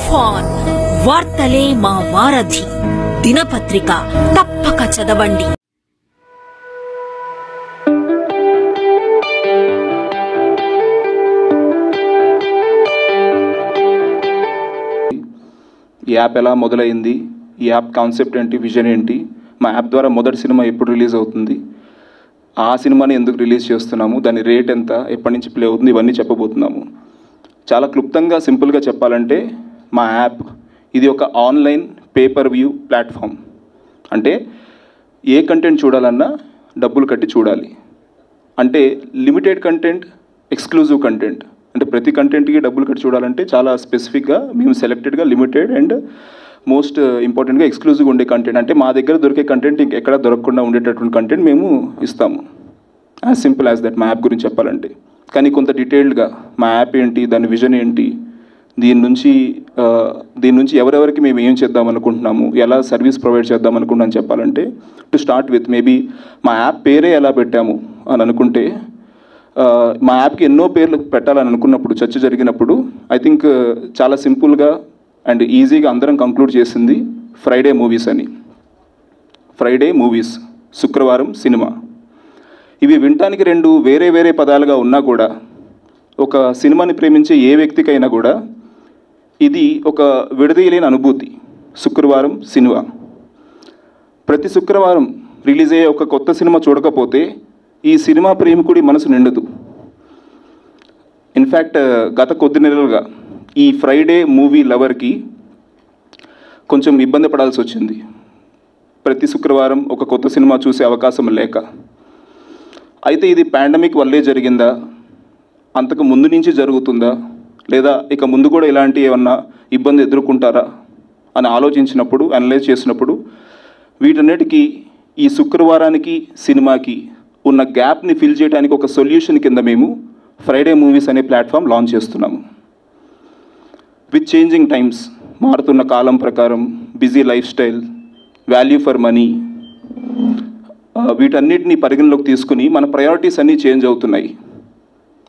తుఫాన్ వార్తలే మా వారధి దినపత్రిక తప్పక చదవండి. ఈ యాప్ ఎలా మొదలైంది, ఈ యాప్ కాన్సెప్ట్ ఏంటి, విజన్ ఏంటి, మా యాప్ ద్వారా మొదటి సినిమా ఎప్పుడు రిలీజ్ అవుతుంది, ఆ సినిమాని ఎందుకు రిలీజ్ చేస్తున్నాము, దాని రేట్ ఎంత, ఎప్పటి నుంచి ప్లే అవుతుంది, ఇవన్నీ చెప్పబోతున్నాము. చాలా క్లుప్తంగా సింపుల్గా చెప్పాలంటే మా యాప్ ఇది ఒక ఆన్లైన్ పేపర్ వ్యూ ప్లాట్ఫామ్. అంటే ఏ కంటెంట్ చూడాలన్నా డబ్బులు కట్టి చూడాలి. అంటే లిమిటెడ్ కంటెంట్, ఎక్స్క్లూజివ్ కంటెంట్, అంటే ప్రతి కంటెంట్కి డబ్బులు కట్టి చూడాలంటే చాలా స్పెసిఫిక్గా మేము సెలెక్టెడ్గా లిమిటెడ్ అండ్ మోస్ట్ ఇంపార్టెంట్గా ఎక్స్క్లూజివ్గా ఉండే కంటెంట్, అంటే మా దగ్గర దొరికే కంటెంట్ ఇంకెక్కడ దొరకకుండా ఉండేటటువంటి కంటెంట్ మేము ఇస్తాము. యాజ్ సింపుల్ యాజ్ దట్ మా యాప్ గురించి చెప్పాలంటే. కానీ కొంత డీటెయిల్డ్గా మా యాప్ ఏంటి, దాని విజన్ ఏంటి, దీని నుంచి ఎవరెవరికి మేము ఏం చేద్దాం అనుకుంటున్నాము, ఎలా సర్వీస్ ప్రొవైడ్ చేద్దాం అనుకుంటున్నాం చెప్పాలంటే, టు స్టార్ట్ విత్ మేబీ మా యాప్ పేరే ఎలా పెట్టాము అని అనుకుంటే, మా యాప్కి ఎన్నో పేర్లు పెట్టాలని అనుకున్నప్పుడు చర్చ జరిగినప్పుడు ఐ థింక్ చాలా సింపుల్గా అండ్ ఈజీగా అందరం కంక్లూడ్ చేసింది ఫ్రైడే మూవీస్ అని. ఫ్రైడే మూవీస్, శుక్రవారం సినిమా. ఇవి వినటానికి రెండు వేరే వేరే పదాలుగా ఉన్నా కూడా ఒక సినిమాని ప్రేమించే ఏ వ్యక్తికైనా కూడా ఇది ఒక విడదీయలేని అనుభూతి. శుక్రవారం సినిమా. ప్రతి శుక్రవారం రిలీజ్ అయ్యే ఒక కొత్త సినిమా చూడకపోతే ఈ సినిమా ప్రేమికుడి మనసు నిండదు. ఇన్ఫ్యాక్ట్ గత కొద్ది నెలలుగా ఈ ఫ్రైడే మూవీ లవర్కి కొంచెం ఇబ్బంది పడాల్సి వచ్చింది. ప్రతి శుక్రవారం ఒక కొత్త సినిమా చూసే అవకాశం లేక. అయితే ఇది పాండమిక్ వల్లే జరిగిందా, అంతకు ముందు నుంచి జరుగుతుందా, లేదా ఇక ముందు కూడా ఇలాంటి ఏమన్నా ఇబ్బంది ఎదుర్కొంటారా అని ఆలోచించినప్పుడు, అనలైజ్ చేసినప్పుడు వీటన్నిటికీ ఈ శుక్రవారానికి సినిమాకి ఉన్న గ్యాప్ని ఫిల్ చేయడానికి ఒక సొల్యూషన్ కింద మేము ఫ్రైడే మూవీస్ అనే ప్లాట్ఫామ్ లాంచ్ చేస్తున్నాము. విత్ చేంజింగ్ టైమ్స్, మారుతున్న కాలం ప్రకారం, busy life style, value for money, వీటన్నిటిని పరిగణలోకి తీసుకుని మన ప్రయారిటీస్ అన్నీ చేంజ్ అవుతున్నాయి.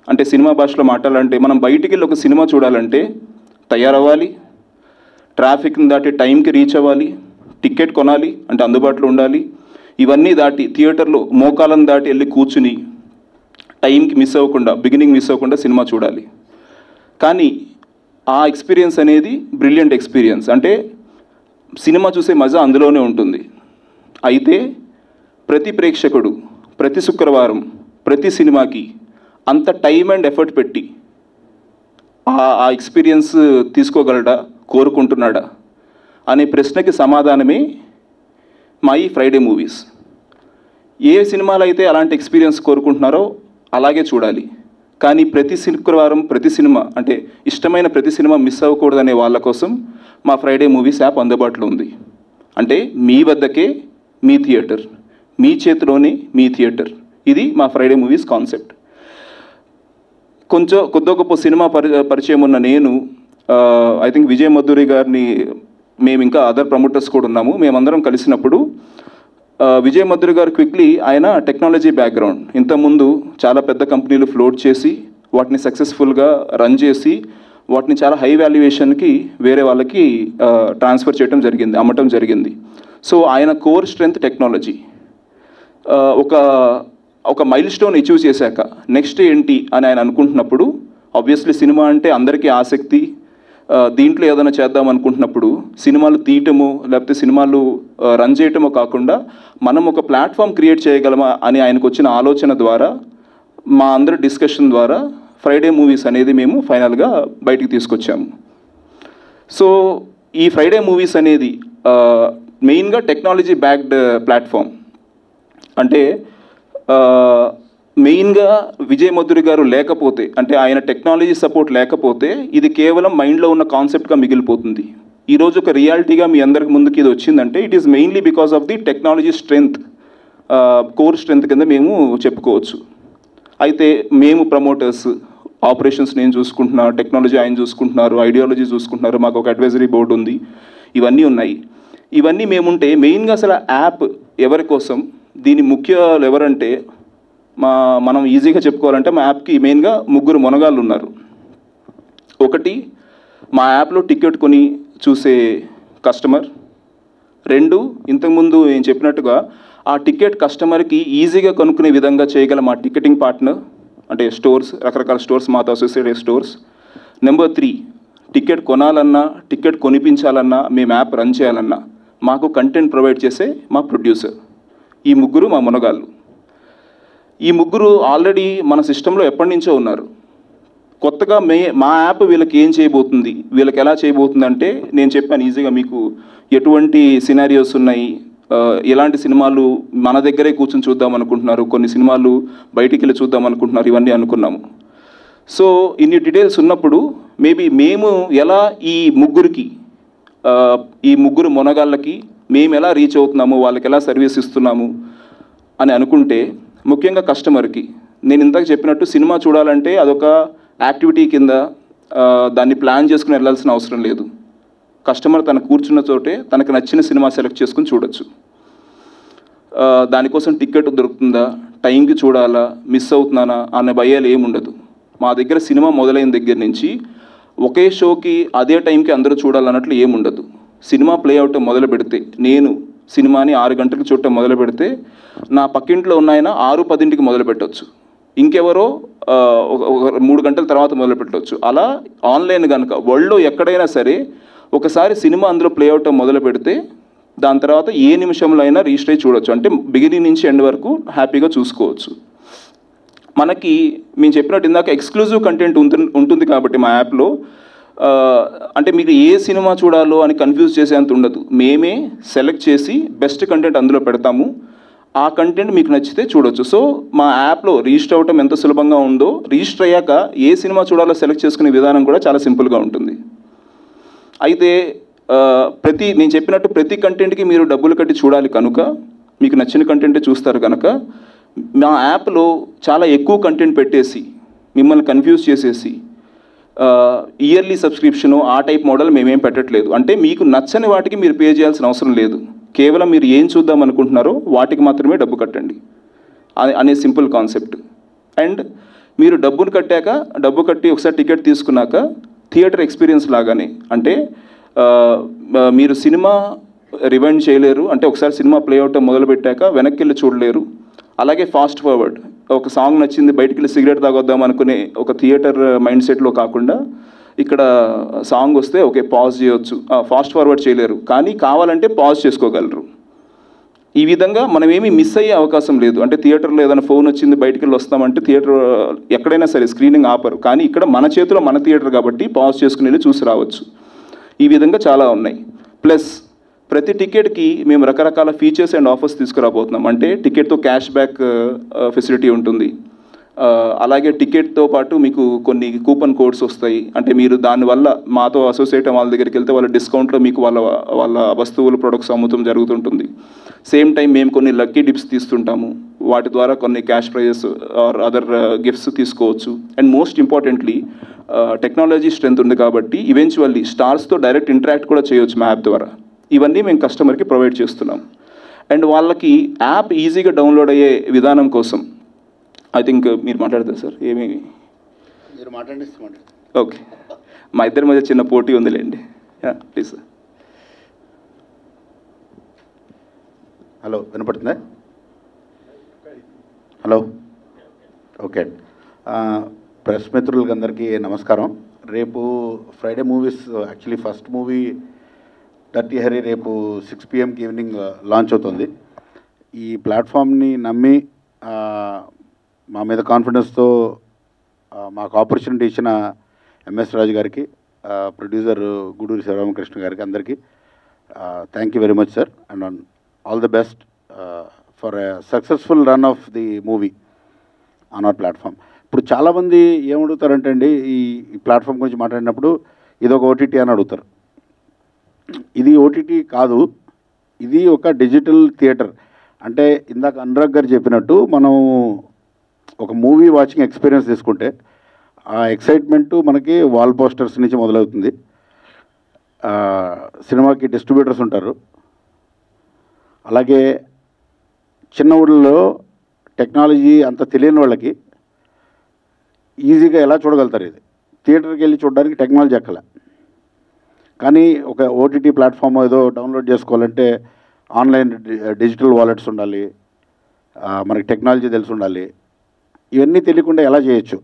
అంటే సినిమా భాషలో మాట్లాడాలంటే మనం బయటికి వెళ్ళి ఒక సినిమా చూడాలంటే తయారవ్వాలి, ట్రాఫిక్ని దాటి టైంకి రీచ్ అవ్వాలి, టికెట్ కొనాలి అంటే అందుబాటులో ఉండాలి, ఇవన్నీ దాటి థియేటర్లో మోకాలను దాటి వెళ్ళి కూర్చుని టైంకి మిస్ అవ్వకుండా, బిగినింగ్ మిస్ అవ్వకుండా సినిమా చూడాలి. కానీ ఆ ఎక్స్పీరియన్స్ అనేది బ్రిలియంట్ ఎక్స్పీరియన్స్. అంటే సినిమా చూసే మజా అందులోనే ఉంటుంది. అయితే ప్రతి ప్రేక్షకుడు ప్రతి శుక్రవారం ప్రతి సినిమాకి అంత టైం అండ్ ఎఫర్ట్ పెట్టి ఆ ఎక్స్పీరియన్స్ తీసుకోగలడా, కోరుకుంటున్నాడా అనే ప్రశ్నకి సమాధానమే మా ఈ ఫ్రైడే మూవీస్. ఏ సినిమాలు అయితే అలాంటి ఎక్స్పీరియన్స్ కోరుకుంటున్నారో అలాగే చూడాలి. కానీ ప్రతి శుక్రవారం ప్రతి సినిమా, అంటే ఇష్టమైన ప్రతి సినిమా మిస్ అవ్వకూడదనే వాళ్ళ కోసం మా ఫ్రైడే మూవీస్ యాప్ అందుబాటులో ఉంది. అంటే మీ వద్దకే మీ థియేటర్, మీ చేతిలోనే మీ థియేటర్. ఇది మా ఫ్రైడే మూవీస్ కాన్సెప్ట్. కొద్ది గొప్ప సినిమా పరిచయం ఉన్న నేను ఐ థింక్ విజయ్ మధురి గారిని, మేము ఇంకా అదర్ ప్రమోటర్స్ కూడా ఉన్నాము, మేమందరం కలిసినప్పుడు విజయ్ మధురి గారు క్విక్లీ, ఆయన టెక్నాలజీ బ్యాక్గ్రౌండ్, ఇంతకుముందు చాలా పెద్ద కంపెనీలు ఫ్లోట్ చేసి వాటిని సక్సెస్ఫుల్గా రన్ చేసి వాటిని చాలా హై వాల్యుయేషన్కి వేరే వాళ్ళకి ట్రాన్స్ఫర్ చేయడం జరిగింది, అమ్మటం జరిగింది. సో ఆయన కోర్ స్ట్రెంగ్త్ టెక్నాలజీ. ఒక మైల్ స్టోన్ అచీవ్ చేశాక నెక్స్ట్ ఏంటి అని ఆయన అనుకుంటున్నప్పుడు, ఆబ్వియస్లీ సినిమా అంటే అందరికీ ఆసక్తి, దీంట్లో ఏదైనా చేద్దాం అనుకుంటున్నప్పుడు సినిమాలు తీయటము లేకపోతే సినిమాలు రన్ చేయటమో కాకుండా మనం ఒక ప్లాట్ఫామ్ క్రియేట్ చేయగలమా అని ఆయనకు వచ్చిన ఆలోచన ద్వారా, మా అందరి డిస్కషన్ ద్వారా ఫ్రైడే మూవీస్ అనేది మేము ఫైనల్గా బయటికి తీసుకొచ్చాము. సో ఈ ఫ్రైడే మూవీస్ అనేది మెయిన్గా టెక్నాలజీ బ్యాక్డ్ ప్లాట్ఫామ్. అంటే మెయిన్గా విజయ్ మధురి గారు లేకపోతే, అంటే ఆయన టెక్నాలజీ సపోర్ట్ లేకపోతే ఇది కేవలం మైండ్లో ఉన్న కాన్సెప్ట్గా మిగిలిపోతుంది. ఈరోజు ఒక రియాలిటీగా మీ అందరికి ముందుకి ఇది వచ్చిందంటే it is mainly because of the technology strength, core strength కింద మేము చెప్పుకోవచ్చు. అయితే మేము ప్రమోటర్స్, ఆపరేషన్స్ నేను చూసుకుంటున్నా, టెక్నాలజీ ఆయన చూసుకుంటున్నారు, ఐడియాలజీ చూసుకుంటున్నారు, మాకు ఒక అడ్వైజరీ బోర్డు ఉంది, ఇవన్నీ ఉన్నాయి. ఇవన్నీ మేముంటే మెయిన్గా అసలు యాప్ ఎవరి కోసం, దీని ముఖ్యాలు ఎవరంటే మనం ఈజీగా చెప్పుకోవాలంటే మా యాప్కి మెయిన్గా ముగ్గురు మొనగాళ్ళు ఉన్నారు. ఒకటి మా యాప్లో టికెట్ కొని చూసే కస్టమర్. 2, ఇంతకుముందు నేను చెప్పినట్టుగా ఆ టికెట్ కస్టమర్కి ఈజీగా కొనుక్కునే విధంగా చేయగల మా టికెటింగ్ పార్ట్నర్, అంటే స్టోర్స్, రకరకాల స్టోర్స్, మాతో అసోసియేటెడ్ స్టోర్స్. నెంబర్ 3, టికెట్ కొనాలన్నా, టికెట్ కొనిపించాలన్నా, మేము యాప్ రన్ చేయాలన్నా మాకు కంటెంట్ ప్రొవైడ్ చేసే మా ప్రొడ్యూసర్. ఈ ముగ్గురు మా మునగాళ్ళు. ఈ ముగ్గురు ఆల్రెడీ మన సిస్టంలో ఎప్పటి నుంచో ఉన్నారు. కొత్తగా మా యాప్ వీళ్ళకి ఏం చేయబోతుంది, వీళ్ళకి ఎలా చేయబోతుంది అంటే, నేను చెప్పాను ఈజీగా మీకు ఎటువంటి సినారియోస్ ఉన్నాయి, ఎలాంటి సినిమాలు మన దగ్గరే కూర్చొని చూద్దాం అనుకుంటున్నారు, కొన్ని సినిమాలు బయటికి వెళ్ళి చూద్దాం అనుకుంటున్నారు, ఇవన్నీ అనుకున్నాము. సో ఇన్ని డీటెయిల్స్ ఉన్నప్పుడు మేబీ మేము ఎలా ఈ ముగ్గురు మొనగాళ్ళకి మేము ఎలా రీచ్ అవుతున్నాము, వాళ్ళకి ఎలా సర్వీస్ ఇస్తున్నాము అని అనుకుంటే, ముఖ్యంగా కస్టమర్కి నేను ఇందాక చెప్పినట్టు సినిమా చూడాలంటే అదొక యాక్టివిటీ కింద దాన్ని ప్లాన్ చేసుకుని వెళ్ళాల్సిన అవసరం లేదు. కస్టమర్ తను కూర్చున్న చోటే తనకు నచ్చిన సినిమా సెలెక్ట్ చేసుకుని చూడొచ్చు. దానికోసం టికెట్ దొరుకుతుందా, టైంకి చూడాలా, మిస్ అవుతున్నానా అనే భయాలు ఏముండదు. మా దగ్గర సినిమా మొదలైన దగ్గర నుంచి ఒకే షోకి అదే టైంకి అందరూ చూడాలన్నట్లు ఏముండదు. సినిమా ప్లే అవటం మొదలు పెడితే, నేను సినిమాని 6 గంటలకు చూడటం మొదలు పెడితే నా పక్కింట్లో ఉన్న ఆయన 6:10కి మొదలు పెట్టవచ్చు, ఇంకెవరో 3 గంటల తర్వాత మొదలు పెట్టవచ్చు. అలా ఆన్లైన్ కనుక వరల్డ్లో ఎక్కడైనా సరే ఒకసారి సినిమా అందులో ప్లే అవటం మొదలు పెడితే దాని తర్వాత ఏ నిమిషంలో అయినా రిజిస్టర్ అయ్యి చూడొచ్చు. అంటే బిగినింగ్ నుంచి ఎండ్ వరకు హ్యాపీగా చూసుకోవచ్చు. మనకి మేము చెప్పినట్టు ఇందాక ఎక్స్క్లూజివ్ కంటెంట్ ఉంటుంది కాబట్టి మా యాప్లో అంటే మీకు ఏ సినిమా చూడాలో అని కన్ఫ్యూజ్ చేసేంత ఉండదు. మేమే సెలెక్ట్ చేసి బెస్ట్ కంటెంట్ అందులో పెడతాము. ఆ కంటెంట్ మీకు నచ్చితే చూడొచ్చు. సో మా యాప్లో రిజిస్టర్ అవ్వటం ఎంత సులభంగా ఉందో, రిజిస్టర్ అయ్యాక ఏ సినిమా చూడాలో సెలెక్ట్ చేసుకునే విధానం కూడా చాలా సింపుల్గా ఉంటుంది. అయితే నేను చెప్పినట్టు ప్రతి కంటెంట్కి మీరు డబ్బులు కట్టి చూడాలి కనుక, మీకు నచ్చిన కంటెంటే చూస్తారు కనుక మా యాప్లో చాలా ఎక్కువ కంటెంట్ పెట్టేసి మిమ్మల్ని కన్ఫ్యూజ్ చేసేసి ఇయర్లీ సబ్స్క్రిప్షను ఆ టైప్ మోడల్ మేమేం పెట్టట్లేదు. అంటే మీకు నచ్చని వాటికి మీరు పే చేయాల్సిన అవసరం లేదు. కేవలం మీరు ఏం చూద్దాం అనుకుంటున్నారో వాటికి మాత్రమే డబ్బు కట్టండి అనే సింపుల్ కాన్సెప్ట్. అండ్ మీరు డబ్బు కట్టి ఒకసారి టికెట్ తీసుకున్నాక థియేటర్ ఎక్స్పీరియన్స్ లాగానే, అంటే మీరు సినిమా రివైండ్ చేయలేరు, అంటే ఒకసారి సినిమా ప్లే అవటం మొదలుపెట్టాక వెనక్కి వెళ్ళి చూడలేరు. అలాగే ఫాస్ట్ ఫార్వర్డ్, ఒక సాంగ్ నచ్చింది బయటికి వెళ్ళి సిగరెట్ తాగొద్దాం అనుకునే ఒక థియేటర్ మైండ్ సెట్లో కాకుండా ఇక్కడ సాంగ్ వస్తే ఓకే పాజ్ చేయొచ్చు, ఫాస్ట్ ఫార్వర్డ్ చేయలేరు, కానీ కావాలంటే పాజ్ చేసుకోగలరు. ఈ విధంగా మనం ఏమీ మిస్ అయ్యే అవకాశం లేదు. అంటే థియేటర్లో ఏదైనా ఫోన్ వచ్చింది బయటికి వెళ్ళి వస్తామంటే థియేటర్ ఎక్కడైనా సరే స్క్రీనింగ్ ఆపరు, కానీ ఇక్కడ మన చేతిలో మన థియేటర్ కాబట్టి పాజ్ చేసుకుని వెళ్ళి చూసి రావచ్చు. ఈ విధంగా చాలా ఉన్నాయి. ప్లస్ ప్రతి టికెట్కి మేము రకరకాల ఫీచర్స్ అండ్ ఆఫర్స్ తీసుకురాబోతున్నాం. అంటే టికెట్తో క్యాష్ బ్యాక్ ఫెసిలిటీ ఉంటుంది. అలాగే టికెట్తో పాటు మీకు కొన్ని కూపన్ కోడ్స్ వస్తాయి. అంటే మీరు దానివల్ల మాతో అసోసియేట్ వాళ్ళ దగ్గరికి వెళ్తే వాళ్ళ డిస్కౌంట్లో మీకు వాళ్ళ వస్తువులు ప్రొడక్ట్స్ అమ్ముతం జరుగుతుంటుంది. సేమ్ టైం మేము కొన్ని లక్కీ డిప్స్ తీస్తుంటాము, వాటి ద్వారా కొన్ని cash prizes or other gifts తీసుకోవచ్చు. And most importantly technology strength ఉంది కాబట్టి ఈవెన్చువల్లీ స్టార్స్తో డైరెక్ట్ ఇంటరాక్ట్ కూడా చేయవచ్చు మా యాప్ ద్వారా. ఇవన్నీ మేము కస్టమర్కి ప్రొవైడ్ చేస్తున్నాం. అండ్ వాళ్ళకి యాప్ ఈజీగా డౌన్లోడ్ అయ్యే విధానం కోసం ఐ థింక్ మీరు మాట్లాడతారు సార్, ఏమి మీరు మాట్లాడండి. ఓకే, మా ఇద్దరి మధ్య చిన్న పోటీ ఉందిలేండి. Please sir. హలో, వినపడుతుందా? Hello, okay. ప్రెస్ మిత్రులకి అందరికీ నమస్కారం. రేపు Friday movies, actually first movie dirty Hari రేపు 6 PM ఈవినింగ్ లాంచ్ అవుతుంది. ఈ ప్లాట్ఫామ్ని నమ్మి మా మీద కాన్ఫిడెన్స్తో మాకు ఆపర్చునిటీ ఇచ్చిన ఎంఎస్ రాజు గారికి, ప్రొడ్యూసర్ గూడూరి శివరామకృష్ణ గారికి అందరికీ thank you very much sir. And all the best for a successful run of the movie on hour platform. ఇప్పుడు చాలామంది ఏమడుగుతారంటే అండి, ఈ ప్లాట్ఫామ్ గురించి మాట్లాడినప్పుడు ఇదొక ఓటీటీ అని అడుగుతారు. ఇది ఓటీటీ కాదు, ఇది ఒక డిజిటల్ థియేటర్. అంటే ఇందాక అనురాగ్ గారు చెప్పినట్టు మనం ఒక మూవీ వాచింగ్ ఎక్స్పీరియన్స్ తీసుకుంటే ఆ ఎక్సైట్మెంటు మనకి వాల్ పోస్టర్స్ నుంచి మొదలవుతుంది. సినిమాకి డిస్ట్రిబ్యూటర్స్ ఉంటారు. అలాగే చిన్న ఊళ్ళలో టెక్నాలజీ అంత తెలియని వాళ్ళకి ఈజీగా ఎలా చూడగలుగుతారు. ఇది థియేటర్కి వెళ్ళి చూడడానికి టెక్నాలజీ ఎక్కలే. కానీ ఒక ఓటీటీ ప్లాట్ఫామ్ ఏదో డౌన్లోడ్ చేసుకోవాలంటే ఆన్లైన్ డిజిటల్ వాలెట్స్ ఉండాలి, మనకి టెక్నాలజీ తెలిసి ఉండాలి. ఇవన్నీ తెలియకుండా ఎలా చేయొచ్చు?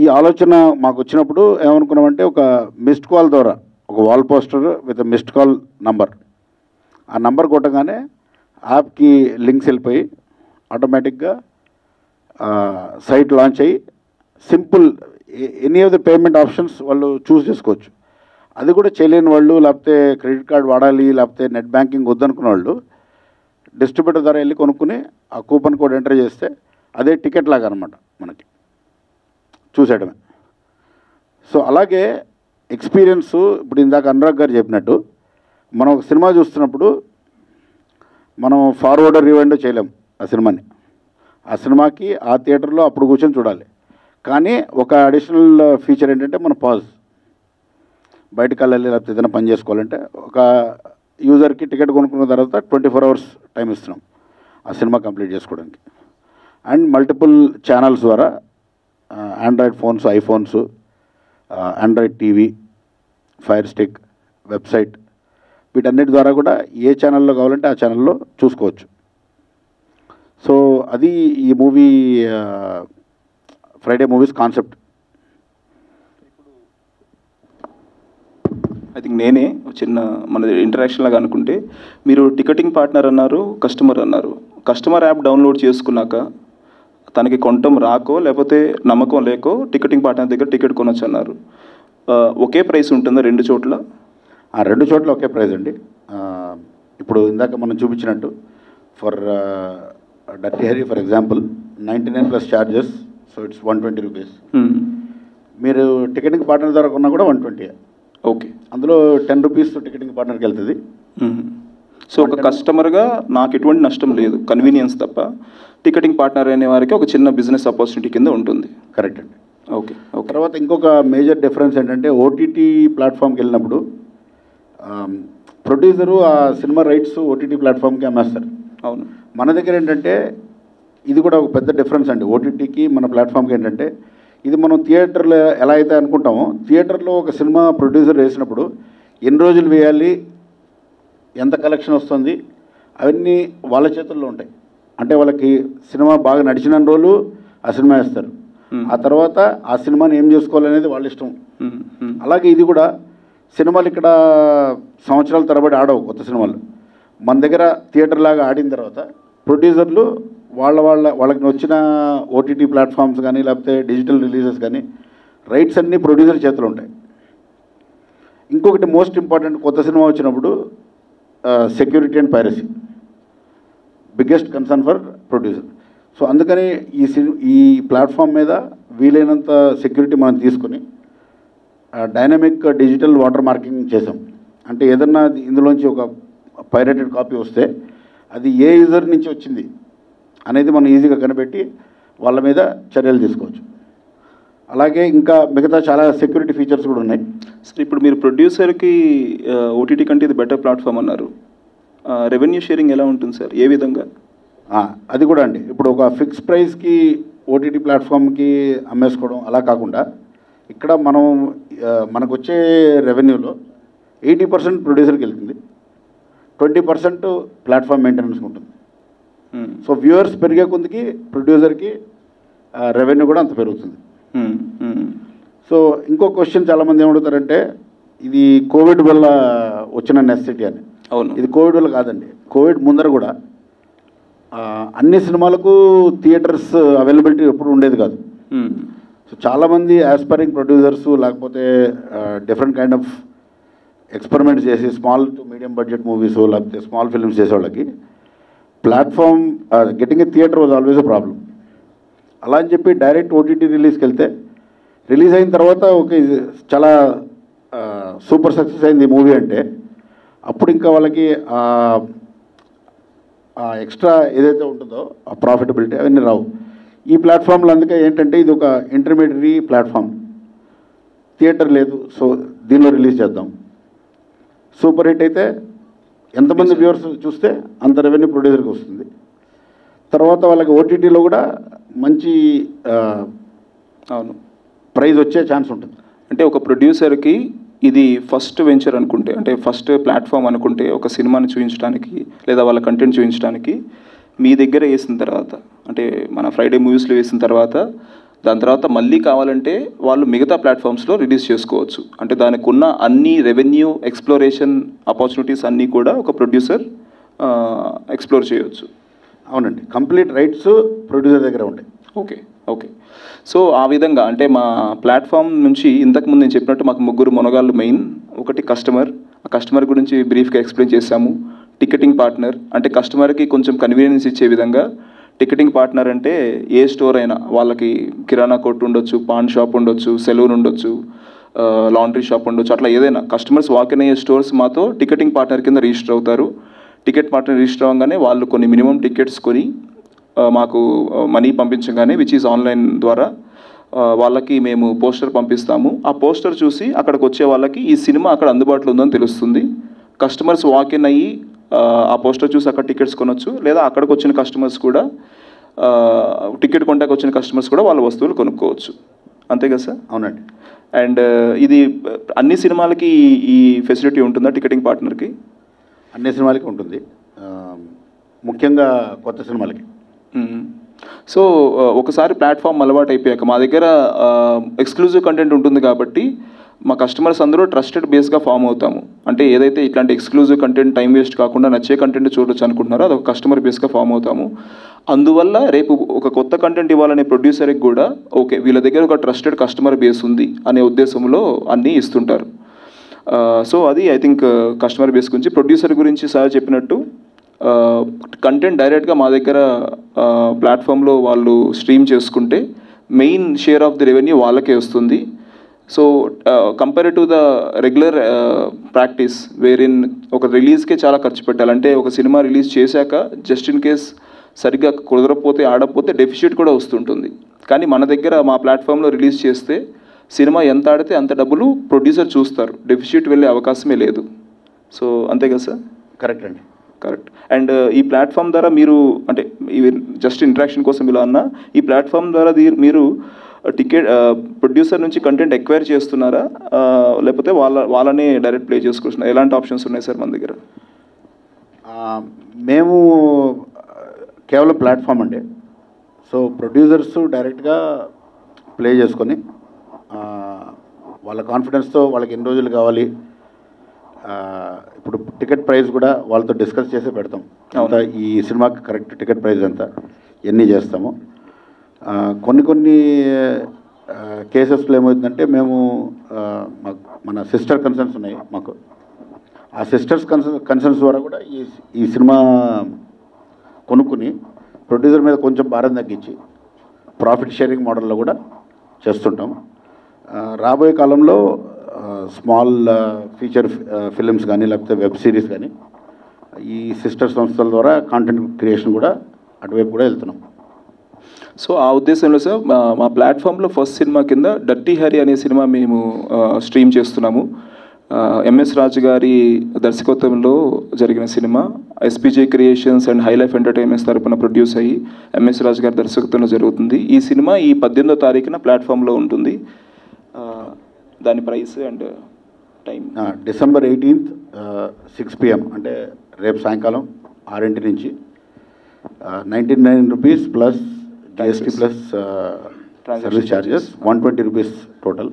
ఈ ఆలోచన మాకు వచ్చినప్పుడు ఏమనుకున్నామంటే ఒక మిస్డ్ కాల్ ద్వారా ఒక wall poster with missed call number, ఆ నంబర్ కొట్టగానే యాప్కి లింక్స్ వెళ్ళిపోయి ఆటోమేటిక్గా సైట్ లాంచ్ అయ్యి simple any of the payment options వాళ్ళు చూస్ చేసుకోవచ్చు. అది కూడా చేయలేని వాళ్ళు, లేకపోతే క్రెడిట్ కార్డ్ వాడాలి, లేకపోతే నెట్ బ్యాంకింగ్ వద్దనుకున్న వాళ్ళు డిస్ట్రిబ్యూటర్ ద్వారా వెళ్ళి కొనుక్కుని ఆ కూపన్ కోడ్ ఎంటర్ చేస్తే అదే టికెట్ లాగా అనమాట మనకి చూసేయడమే. సో అలాగే ఎక్స్పీరియన్స్ ఇప్పుడు ఇందాక అనురాగ్ గారు చెప్పినట్టు మనం ఒక సినిమా చూస్తున్నప్పుడు మనం ఫార్వర్డ్ రివైండ్ చేయలేం ఆ సినిమాని. ఆ సినిమాకి ఆ థియేటర్లో అప్పుడు కూర్చొని చూడాలి. కానీ ఒక అడిషనల్ ఫీచర్ ఏంటంటే మన పాజ్, బయటకు వెళ్ళాలి లేకపోతే ఏదైనా పని చేసుకోవాలంటే ఒక యూజర్కి టికెట్ కొనుక్కున్న తర్వాత 24 hours టైం ఇస్తున్నాం ఆ సినిమా కంప్లీట్ చేసుకోవడానికి. అండ్ మల్టిపుల్ ఛానల్స్ ద్వారా Android phones, iPhones, Android TV, fire stick, website, వీటన్నిటి ద్వారా కూడా ఏ ఛానల్లో కావాలంటే ఆ ఛానల్లో చూసుకోవచ్చు. సో అది ఈ movie Friday movies concept. I think నేనే చిన్న మన ఇంటరాక్షన్ లాగా అనుకుంటే, మీరు టికెటింగ్ పార్ట్నర్ అన్నారు, కస్టమర్ అన్నారు. కస్టమర్ యాప్ డౌన్లోడ్ చేసుకున్నాక తనకి కొనటం రాకో లేకపోతే నమ్మకం లేకో టికెటింగ్ పార్ట్నర్ దగ్గర టికెట్ కొనొచ్చు అన్నారు. ఒకే ప్రైస్ ఉంటుందా రెండు చోట్ల? ఆ రెండు చోట్ల ఒకే ప్రైస్ అండి. ఇప్పుడు ఇందాక మనం చూపించినట్టు for dirty hurry for example 99 plus charges, so it's 120 rupees. మీరు టికెటింగ్ పార్ట్నర్ ద్వారా కొన్నా కూడా 120. ఓకే, అందులో 10 రూపీస్ టికెటింగ్ పార్ట్నర్కి వెళ్తుంది. సో ఒక కస్టమర్గా నాకు ఎటువంటి నష్టం లేదు, కన్వీనియన్స్ తప్ప. టికెటింగ్ పార్ట్నర్ అనే వారికి ఒక చిన్న బిజినెస్ ఆపర్చునిటీ కింద ఉంటుంది. కరెక్ట్ అండి. ఓకే. తర్వాత ఇంకొక మేజర్ డిఫరెన్స్ ఏంటంటే ఓటీటీ ప్లాట్ఫామ్కి వెళ్ళినప్పుడు ప్రొడ్యూసరు ఆ సినిమా రైట్స్ ఓటీటీ ప్లాట్ఫామ్కి అమ్మేస్తారు. అవును. మన దగ్గర ఏంటంటే ఇది కూడా ఒక పెద్ద డిఫరెన్స్ అండి. ఓటీటీకి మన ప్లాట్ఫామ్కి ఏంటంటే ఇది మనం థియేటర్లో ఎలా అయితే అనుకుంటామో, థియేటర్లో ఒక సినిమా ప్రొడ్యూసర్ వేసినప్పుడు ఎన్ని రోజులు వేయాలి, ఎంత కలెక్షన్ వస్తుంది, అవన్నీ వాళ్ళ చేతుల్లో ఉంటాయి. అంటే వాళ్ళకి సినిమా బాగా నడిచిన రోజులు ఆ సినిమా వేస్తారు, ఆ తర్వాత ఆ సినిమాని ఏం చేసుకోవాలనేది వాళ్ళ ఇష్టం. అలాగే ఇది కూడా సినిమాలు ఇక్కడ సంవత్సరాల తరబడి ఆడవు. కొత్త సినిమాలు మన దగ్గర థియేటర్ లాగా ఆడిన తర్వాత ప్రొడ్యూసర్లు వాళ్ళకి వచ్చిన ఓటీటీ ప్లాట్ఫామ్స్ కానీ లేకపోతే డిజిటల్ రిలీజెస్ కానీ రైట్స్ అన్నీ ప్రొడ్యూసర్ చేతులు ఉంటాయి. ఇంకొకటి మోస్ట్ ఇంపార్టెంట్, కొత్త సినిమా వచ్చినప్పుడు security and piracy biggest concern for producer. So అందుకని ఈ ప్లాట్ఫామ్ మీద వీలైనంత సెక్యూరిటీ మనం తీసుకుని డైనమిక్ డిజిటల్ వాటర్ మార్కింగ్ చేసాం. అంటే ఏదన్నా ఇందులోంచి ఒక పైరేటెడ్ కాపీ వస్తే అది ఏ యూజర్ నుంచి వచ్చింది అనేది మనం ఈజీగా కనిపెట్టి వాళ్ళ మీద చర్యలు తీసుకోవచ్చు. అలాగే ఇంకా మిగతా చాలా సెక్యూరిటీ ఫీచర్స్ కూడా ఉన్నాయి. సరే, ఇప్పుడు మీరు ప్రొడ్యూసర్కి ఓటీటీ కంటే ఇది బెటర్ ప్లాట్ఫామ్ అన్నారు. రెవెన్యూ షేరింగ్ ఎలా ఉంటుంది సార్, ఏ విధంగా? అది కూడా అండి. ఇప్పుడు ఒక ఫిక్స్ ప్రైస్కి ఓటీటీ ప్లాట్ఫామ్కి అమ్మేసుకోవడం అలా కాకుండా ఇక్కడ మనకు వచ్చే రెవెన్యూలో 80% ప్రొడ్యూసర్కి వెళ్తుంది, 20% ప్లాట్ఫామ్ మెయింటెనెన్స్కి ఉంటుంది. సో వ్యూవర్స్ పెరిగే కొద్దికి ప్రొడ్యూసర్కి రెవెన్యూ కూడా అంత పెరుగుతుంది. సో ఇంకో క్వశ్చన్ చాలామంది ఏమడుగుతారంటే ఇది కోవిడ్ వల్ల వచ్చిన నెసెసిటీ అని. అవును, ఇది కోవిడ్ వల్ల కాదండి. కోవిడ్ ముందర కూడా అన్ని సినిమాలకు థియేటర్స్ అవైలబిలిటీ ఎప్పుడు ఉండేది కాదు. సో చాలామంది యాస్పైరింగ్ ప్రొడ్యూసర్స్ లేకపోతే డిఫరెంట్ కైండ్ ఆఫ్ ఎక్స్పెరిమెంట్స్ చేసి small to medium budget movies లేకపోతే స్మాల్ ఫిల్మ్స్ చేసేవాళ్ళకి platform getting a theatre was always a problem. అలా అని చెప్పి డైరెక్ట్ ఓటీటీ రిలీజ్కి వెళ్తే రిలీజ్ అయిన తర్వాత ఓకే చాలా సూపర్ సక్సెస్ అయింది ఈ మూవీ అంటే అప్పుడు ఇంకా వాళ్ళకి ఎక్స్ట్రా ఏదైతే ఉంటుందో ఆ ప్రాఫిటబిలిటీ అవన్నీ రావు. ఈ ప్లాట్ఫామ్లో అందుకే ఏంటంటే ఇది ఒక ఇంటర్మీడియరీ ప్లాట్ఫామ్, థియేటర్ లేదు, సో దీనిలో రిలీజ్ చేద్దాం. సూపర్ హిట్ అయితే ఎంతమంది వ్యూవర్స్ చూస్తే అంత రెవెన్యూ ప్రొడ్యూసర్కి వస్తుంది. తర్వాత వాళ్ళకి ఓటీటీలో కూడా మంచి అవును ప్రైజ్ వచ్చే ఛాన్స్ ఉంటుంది. అంటే ఒక ప్రొడ్యూసర్కి ఇది ఫస్ట్ వెంచర్ అనుకుంటే, అంటే ఫస్ట్ ప్లాట్ఫామ్ అనుకుంటే, ఒక సినిమాని చూపించడానికి లేదా వాళ్ళ కంటెంట్ చూపించడానికి మీ దగ్గర వేసిన తర్వాత, అంటే మన ఫ్రైడే మూవీస్లో వేసిన తర్వాత, దాని తర్వాత మళ్ళీ కావాలంటే వాళ్ళు మిగతా ప్లాట్ఫామ్స్లో రిలీజ్ చేసుకోవచ్చు. అంటే దానికి ఉన్న అన్ని రెవెన్యూ ఎక్స్ప్లోరేషన్ ఆపర్చునిటీస్ అన్నీ కూడా ఒక ప్రొడ్యూసర్ ఎక్స్ప్లోర్ చేయవచ్చు. అవునండి, కంప్లీట్ రైట్స్ ప్రొడ్యూసర్ దగ్గర ఉంటాయి. Okay okay. సో ఆ విధంగా అంటే మా ప్లాట్ఫామ్ నుంచి ఇంతకుముందు నేను చెప్పినట్టు మాకు 3 మునగాళ్ళు మెయిన్. ఒకటి కస్టమర్, ఆ కస్టమర్ గురించి బ్రీఫ్గా ఎక్స్ప్లెయిన్ చేశాము. టికెటింగ్ పార్ట్నర్ అంటే కస్టమర్కి కొంచెం కన్వీనియన్స్ ఇచ్చే విధంగా. టికెటింగ్ పార్ట్నర్ అంటే ఏ స్టోర్ అయినా, వాళ్ళకి కిరాణా కొట్టు ఉండొచ్చు, పాన్ షాప్ ఉండొచ్చు, సెలూన్ ఉండొచ్చు, లాండ్రీ షాప్ ఉండొచ్చు, అట్లా ఏదైనా కస్టమర్స్ వాకిన్ అయ్యే స్టోర్స్ మాతో టికెటింగ్ పార్ట్నర్ కింద రిజిస్టర్ అవుతారు. టికెట్ పార్ట్నర్ రిజిస్టర్ అవ్వగానే వాళ్ళు కొన్ని మినిమం టికెట్స్ కొని మాకు మనీ పంపించగానే, విచ్ ఈజ్ ఆన్లైన్ ద్వారా, వాళ్ళకి మేము పోస్టర్ పంపిస్తాము. ఆ పోస్టర్ చూసి అక్కడికి వచ్చే వాళ్ళకి ఈ సినిమా అక్కడ అందుబాటులో ఉందని తెలుస్తుంది. కస్టమర్స్ వాకిన్ అయ్యి ఆ పోస్టర్ చూసి అక్కడ టికెట్స్ కొనొచ్చు, లేదా అక్కడికి వచ్చిన కస్టమర్స్ కూడా టికెట్ కొంటాకి వచ్చిన కస్టమర్స్ కూడా వాళ్ళ వస్తువులు కొనుక్కోవచ్చు. అంతే కదా సార్? అవునండి. అండ్ ఇది అన్ని సినిమాలకి ఈ ఫెసిలిటీ ఉంటుందా టికెటింగ్ పార్ట్నర్కి? అన్ని సినిమాలకి ఉంటుంది, ముఖ్యంగా కొత్త సినిమాలకి. సో ఒకసారి ప్లాట్ఫామ్ అలవాటు అయిపోయాక మా దగ్గర ఎక్స్క్లూజివ్ కంటెంట్ ఉంటుంది కాబట్టి మా కస్టమర్స్ అందరూ ట్రస్టెడ్ బేస్గా ఫామ్ అవుతాము. అంటే ఏదైతే ఇట్లాంటి ఎక్స్క్లూజివ్ కంటెంట్ టైం వేస్ట్ కాకుండా నచ్చే కంటెంట్ చూడొచ్చు అనుకుంటున్నారో అదొక కస్టమర్ బేస్గా ఫామ్ అవుతాము. అందువల్ల రేపు ఒక కొత్త కంటెంట్ ఇవ్వాలనే ప్రొడ్యూసర్కి కూడా ఓకే వీళ్ళ దగ్గర ఒక ట్రస్టెడ్ కస్టమర్ బేస్ ఉంది అనే ఉద్దేశంలో అన్నీ ఇస్తుంటారు. సో అది ఐ థింక్ కస్టమర్ బేస్ గురించి. ప్రొడ్యూసర్ గురించి సార్ చెప్పినట్టు కంటెంట్ డైరెక్ట్గా మా దగ్గర ప్లాట్ఫామ్లో వాళ్ళు స్ట్రీమ్ చేసుకుంటే main share of the revenue వాళ్ళకే వస్తుంది. So compare to the regular practice where in ఒక రిలీజ్కే చాలా ఖర్చు పెట్టాలంటే ఒక సినిమా రిలీజ్ చేశాక జస్ట్ ఇన్ కేస్ సరిగ్గా కుదరకపోతే ఆడకపోతే డెఫిసిట్ కూడా వస్తుంటుంది. కానీ మన దగ్గర మా ప్లాట్ఫామ్లో రిలీజ్ చేస్తే సినిమా ఎంత ఆడితే అంత డబ్బులు ప్రొడ్యూసర్ చూస్తారు, డెఫిసిట్ వెళ్ళే అవకాశమే లేదు. సో అంతే కదా సార్? కరెక్ట్ అండి, కరెక్ట్. అండ్ ఈ ప్లాట్ఫామ్ ద్వారా మీరు అంటే ఇవి జస్ట్ ఇంట్రాక్షన్ కోసం ఇలా అన్నా, ఈ ప్లాట్ఫామ్ ద్వారా మీరు టికెట్ ప్రొడ్యూసర్ నుంచి కంటెంట్ ఎక్వైర్ చేస్తున్నారా, లేకపోతే వాళ్ళనే డైరెక్ట్ ప్లే చేసుకుంటున్నారా? ఎలాంటి ఆప్షన్స్ ఉన్నాయి సార్ మన దగ్గర? మేము కేవలం ప్లాట్ఫామ్ అండి. సో ప్రొడ్యూసర్స్ డైరెక్ట్గా ప్లే చేసుకొని వాళ్ళ కాన్ఫిడెన్స్తో వాళ్ళకి ఎన్ని రోజులు కావాలి, ఇప్పుడు టికెట్ ప్రైస్ కూడా వాళ్ళతో డిస్కస్ చేసే పెడతాం. అంత ఈ సినిమాకి కరెక్ట్ టికెట్ ప్రైస్ ఎంత ఎన్ని చేస్తాము. కొన్ని కేసెస్లో ఏమవుతుందంటే మేము మన సిస్టర్ కన్సర్న్స్ ఉన్నాయి మాకు, ఆ సిస్టర్స్ కన్సర్న్స్ ద్వారా కూడా ఈ సినిమా కొనుక్కుని ప్రొడ్యూసర్ మీద కొంచెం భారం తగ్గించి ప్రాఫిట్ షేరింగ్ మోడల్లో కూడా చేస్తుంటాం. రాబోయే కాలంలో స్మాల్ ఫీచర్ ఫిలిమ్స్ కానీ లేకపోతే వెబ్ సిరీస్ కానీ ఈ సిస్టర్ సంస్థల ద్వారా కాంటెంట్ క్రియేషన్ కూడా అటువైపు కూడా వెళ్తున్నాం. సో ఆ ఉద్దేశంలో సార్ మా ప్లాట్ఫామ్లో ఫస్ట్ సినిమా కింద డర్టీ హరి అనే సినిమా మేము స్ట్రీమ్ చేస్తున్నాము. ఎంఎస్ రాజు గారి దర్శకత్వంలో జరిగిన cinema. SPJ creations and high life entertainments తరపున ప్రొడ్యూస్ అయ్యి ఎంఎస్ రాజు గారి దర్శకత్వంలో జరుగుతుంది. ఈ సినిమా ఈ 18వ తారీఖున ప్లాట్ఫామ్లో ఉంటుంది. దాని price and time December 18th 6 PM, అంటే రేపు సాయంకాలం 6 నుంచి 99 rupees plus GST plus service charges 120 rupees total.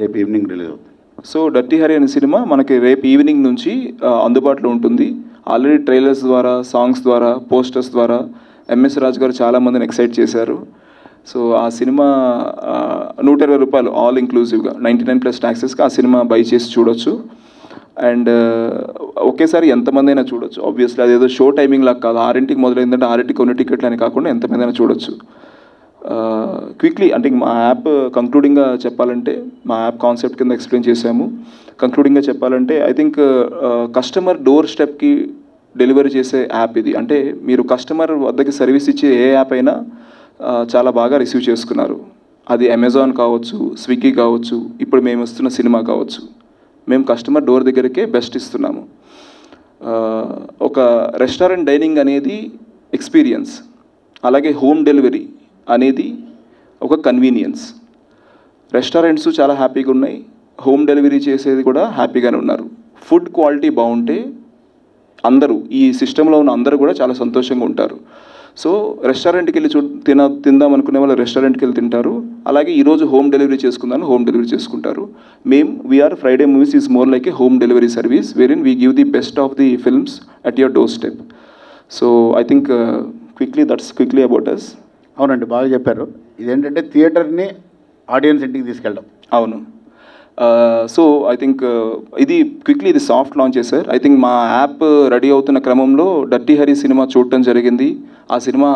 రేపు ఈవినింగ్ రిలీజ్ అవుతుంది. సో డర్టీ హరి అనే సినిమా మనకి రేపు ఈవినింగ్ నుంచి అందుబాటులో ఉంటుంది. ఆల్రెడీ ట్రైలర్స్ ద్వారా, సాంగ్స్ ద్వారా, పోస్టర్స్ ద్వారా ఎంఎస్ రాజు గారు చాలామందిని ఎక్సైట్ చేశారు. సో ఆ సినిమా 120 రూపాయలు ఆల్ ఇంక్లూజివ్గా 99 ప్లస్ ట్యాక్సెస్కి ఆ సినిమా బై చేసి చూడొచ్చు. అండ్ ఒకేసారి ఎంతమంది అయినా చూడొచ్చు. ఆబ్వియస్లీ అదేదో షో టైమింగ్ లాగా కాదు, 6ంటికి మొదలైందంటే 6ంటికి కొన్ని టికెట్లు అని కాకుండా ఎంతమంది అయినా చూడొచ్చు క్విక్లీ. అంటే మా యాప్ కంక్లూడింగ్గా చెప్పాలంటే, మా యాప్ కాన్సెప్ట్ కింద ఎక్స్ప్లెయిన్ చేశాము. కంక్లూడింగ్గా చెప్పాలంటే ఐ థింక్ కస్టమర్ డోర్ స్టెప్కి డెలివరీ చేసే యాప్ ఇది. అంటే మీరు కస్టమర్ వద్దకి సర్వీస్ ఇచ్చే ఏ యాప్ అయినా చాలా బాగా రిసీవ్ చేసుకున్నారు. అది అమెజాన్ కావచ్చు, స్విగ్గీ కావచ్చు, ఇప్పుడు మేము ఇస్తున్న సినిమా కావచ్చు. మేము కస్టమర్ డోర్ దగ్గరికే బెస్ట్ ఇస్తున్నాము. ఒక రెస్టారెంట్ డైనింగ్ అనేది ఎక్స్పీరియన్స్, అలాగే హోమ్ డెలివరీ అనేది ఒక కన్వీనియన్స్. రెస్టారెంట్స్ చాలా హ్యాపీగా ఉన్నాయి, హోమ్ డెలివరీ చేసేది కూడా హ్యాపీగానే ఉన్నారు. ఫుడ్ క్వాలిటీ బాగుంటే అందరూ ఈ సిస్టంలో ఉన్న అందరూ కూడా చాలా సంతోషంగా ఉంటారు. సో రెస్టారెంట్కి వెళ్ళి తిందాం అనుకునే వాళ్ళు రెస్టారెంట్కి వెళ్ళి తింటారు. అలాగే ఈరోజు హోమ్ డెలివరీ చేసుకుందాను హోమ్ డెలివరీ చేసుకుంటారు. VR Friday movies is more like a home delivery service where we give the best of the films at your door step. So I think quickly about us. అవునండి, బాగా చెప్పారు. ఇదేంటంటే థియేటర్ని audience ఇంటికి తీసుకెళ్ళడం. అవును. So I think ఇది soft launch sir. I think మా యాప్ రెడీ అవుతున్న క్రమంలో డర్టీ హరి సినిమా చూడటం జరిగింది. ఆ సినిమా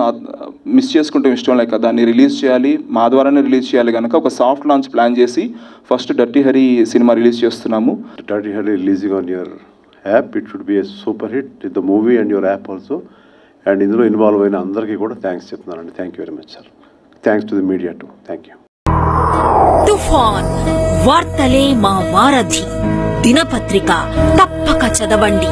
మిస్ చేసుకుంటాం ఇష్టం లేక దాన్ని రిలీజ్ చేయాలి, మా ద్వారానే రిలీజ్ చేయాలి కనుక ఒక సాఫ్ట్ లాంచ్ ప్లాన్ చేసి ఫస్ట్ డర్టీ హరి సినిమా రిలీజ్ చేస్తున్నాము. Dirty Hari releasing on your app, it should be a super hit with the movie and your app also. And ఇందులో ఇన్వాల్వ్ అయిన అందరికీ కూడా థ్యాంక్స్ చెప్తున్నానండి. Thank you very much sir. Thanks to the media too. Thank you. తుఫాన్ వార్తలే మా వారధి దినపత్రిక తప్పక చదవండి.